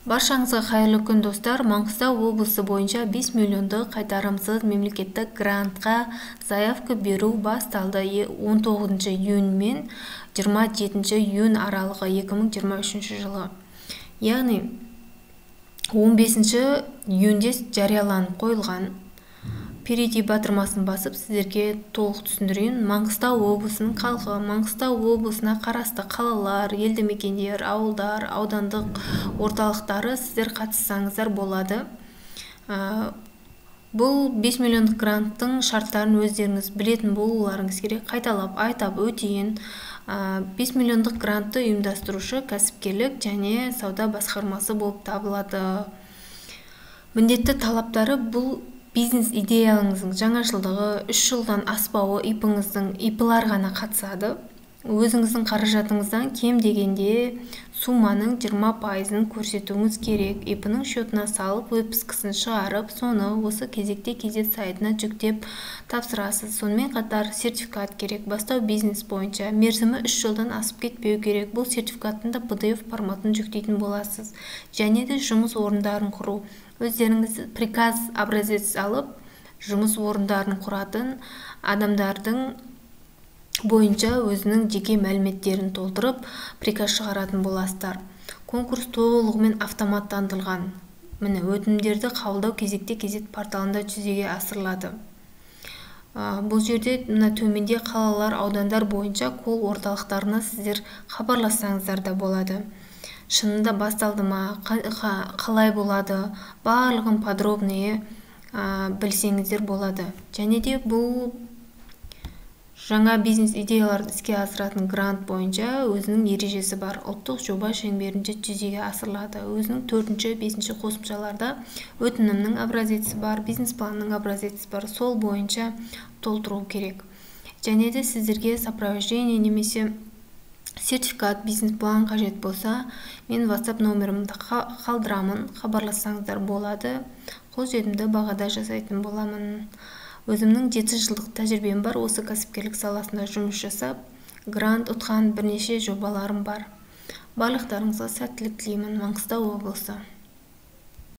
Баршаңызға қайырлы күн достар. Маңғыстау облысы бойынша 5 миллиондық қайтарымсыз мемлекеттік грантқа заявка беру басталды. 19 июнь мен 27 июнь аралығы 2023 жылы. Яғни 15 июньде жарияланып қойылған. Перейти батырмасын басып сіздерге толық түсіндірейін. Маңғыстау облысының халқы, Маңғыстау облысына қарасты қалалар, елді мекендер, ауылдар, аудандық орталықтары сіздер қатыссаңыздар болады. Бұл 5 миллиондық гранттың шарттарын өздеріңіз білетін болуларыңыз керек. Қайталап айтап өтейін. 5 миллиондық грантты ұйымдастырушы кәсіпкерлік және сауда басқармасы болып табылады. Міндетті талаптары бұл бизнес идеяңыздың жаңашылдығы 3 жылдан аспауы, ИП-лар ғана қатысады. Өзіңіздің қаражатыңыздан кем дегенде суманың 20%-ын көрсетуіңіз керек. ИП-ның счетына салып, выпискасын шығарып, соны осы кезекте кезет сайтына жүктеп тапсырасыз. Сонымен қатар сертификат керек. Бастау бизнес бойынша мерзімі 3 жылдан асып кетпеу керек. Бұл сертификаттың да PDF форматын жүктейтін боласыз. Және де жұмыс орындарын құру. Өздеріңіз приказ образец алып, жұмыс орындарын құратын адамдардың бойынша өзінің жеке мәліметтерін толтырып, приказ шығаратын боласыздар. Конкурс толығымен автоматтандырылған. Міне, өтінімдерді қабылдау кезекте кезет порталында жүзеге асырылады. Бұл жерде төменде қалалар, аудандар бойынша кол орталықтарына сіздер хабарлассаңыздар да болады. Шынында басталды ма, қалай болады, барлығын подробный білсеңіздер болады. Және де бұл жаңа бизнес идеяларды іске асыратын грант бойынша өзінің ережесі бар. Ұлттық жоба шеңберінде жүзеге асырылады. Өзінің 4-5 қосымшаларда өтінімнің образеці бар, бизнес планның образеці бар. Сол бойынша толтыру керек. Және де сіздерге сопровождение немесе сертификат, бизнес-план қажет болса, мен WhatsApp номерімді қалдырамын, хабарлассаңыздар болады. Қолжетімді бағада жасайтын боламын. Өзімнің 7 жылдық тәжірибем бар, осы кәсіпкерлік саласында жұмыс жасап, грант ұтқан бірнеше жобаларым бар. Барлықтарыңызға сәттілік тілеймін. Маңғыстау облысы.